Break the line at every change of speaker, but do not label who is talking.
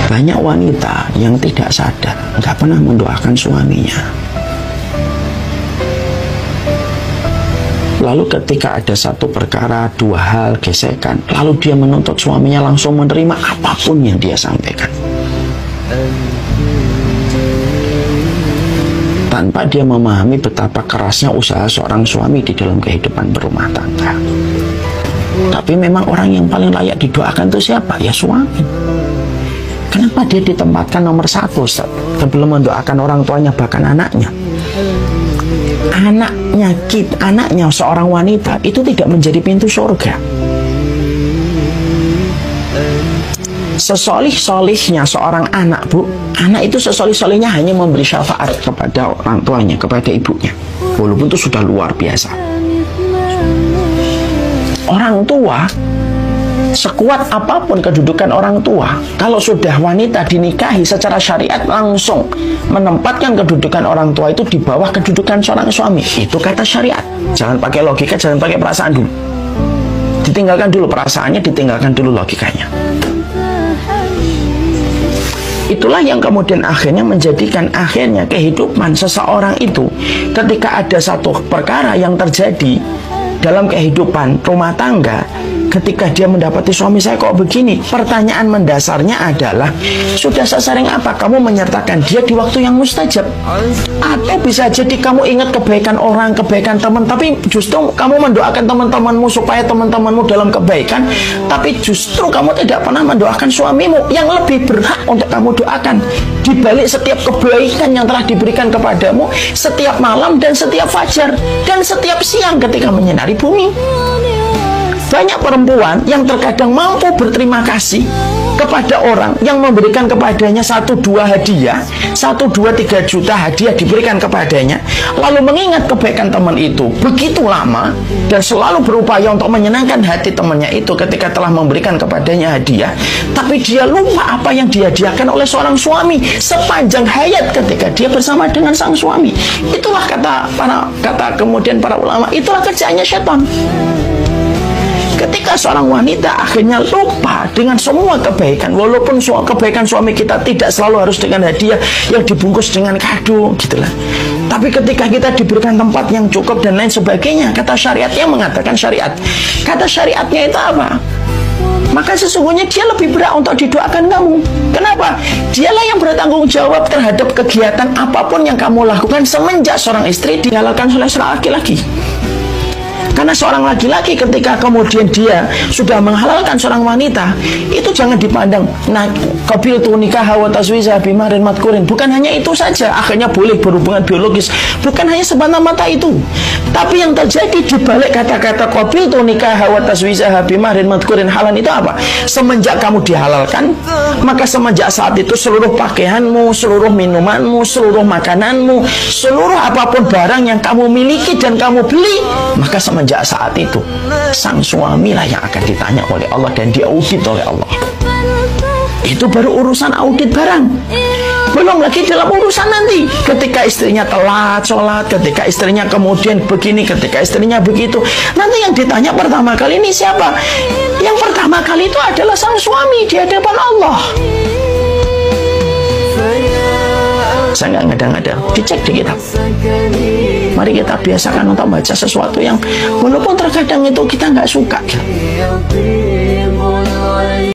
Banyak wanita yang tidak sadar, nggak pernah mendoakan suaminya. Lalu ketika ada satu perkara, dua hal, gesekan, lalu dia menuntut suaminya langsung menerima apapun yang dia sampaikan, tanpa dia memahami betapa kerasnya usaha seorang suami di dalam kehidupan berumah tangga. Tapi memang orang yang paling layak didoakan itu siapa? Ya suami. Kenapa dia ditempatkan nomor satu sebelum mendoakan orang tuanya, bahkan anaknya? Anaknya seorang wanita itu tidak menjadi pintu surga. Sesolih-solihnya seorang anak, Bu, anak itu sesolih-solihnya hanya memberi syafaat kepada orang tuanya, kepada ibunya, walaupun itu sudah luar biasa. Orang tua, sekuat apapun kedudukan orang tua, kalau sudah wanita dinikahi secara syariat langsung menempatkan kedudukan orang tua itu di bawah kedudukan seorang suami. Itu kata syariat. Jangan pakai logika, jangan pakai perasaan dulu. Ditinggalkan dulu perasaannya, ditinggalkan dulu logikanya. Itulah yang kemudian akhirnya menjadikan kehidupan seseorang itu, ketika ada satu perkara yang terjadi dalam kehidupan rumah tangga, ketika dia mendapati suami saya kok begini, pertanyaan mendasarnya adalah, sudah sesering apa kamu menyertakan dia di waktu yang mustajab? Atau bisa jadi kamu ingat kebaikan orang, kebaikan teman, tapi justru kamu mendoakan teman-temanmu supaya teman-temanmu dalam kebaikan, tapi justru kamu tidak pernah mendoakan suamimu yang lebih berhak untuk kamu doakan di balik setiap kebaikan yang telah diberikan kepadamu setiap malam dan setiap fajar dan setiap siang ketika menyinari bumi. Banyak perempuan yang terkadang mampu berterima kasih kepada orang yang memberikan kepadanya 1-2 hadiah, 1-3 juta hadiah diberikan kepadanya, lalu mengingat kebaikan teman itu begitu lama dan selalu berupaya untuk menyenangkan hati temannya itu ketika telah memberikan kepadanya hadiah, tapi dia lupa apa yang dihadiahkan oleh seorang suami sepanjang hayat ketika dia bersama dengan sang suami. Itulah kata kemudian para ulama, itulah kerjaannya setan. Ketika seorang wanita akhirnya lupa dengan semua kebaikan, walaupun kebaikan suami kita tidak selalu harus dengan hadiah yang dibungkus dengan kado gitulah, tapi ketika kita diberikan tempat yang cukup dan lain sebagainya, kata syariatnya mengatakan kata syariatnya itu apa? Maka sesungguhnya dia lebih berat untuk didoakan kamu. Kenapa? Dialah yang bertanggung jawab terhadap kegiatan apapun yang kamu lakukan semenjak seorang istri dihalalkan oleh seorang laki-laki. Karena seorang laki-laki ketika kemudian dia sudah menghalalkan seorang wanita, itu jangan dipandang qabil tu nikah wa tazwija bimahrin madkurin. Bukan hanya itu saja, akhirnya boleh berhubungan biologis. Bukan hanya semata-mata itu. Tapi yang terjadi di balik kata-kata qabil tu nikah wa tazwija bimahrin madkurin halan itu apa? Semenjak kamu dihalalkan, maka semenjak saat itu seluruh pakaianmu, seluruh minumanmu, seluruh makananmu, seluruh apapun barang yang kamu miliki dan kamu beli, maka semenjak saat itu sang suami lah yang akan ditanya oleh Allah dan diaudit oleh Allah. Itu baru urusan audit barang, belum lagi dalam urusan nanti ketika istrinya telat sholat, ketika istrinya kemudian begini, ketika istrinya begitu. Nanti yang ditanya pertama kali ini siapa? Yang pertama kali itu adalah sang suami di hadapan Allah. Saya nggak ngada-ngada, dicek di kitab. Mari kita biasakan untuk baca sesuatu yang walaupun terkadang itu kita nggak suka.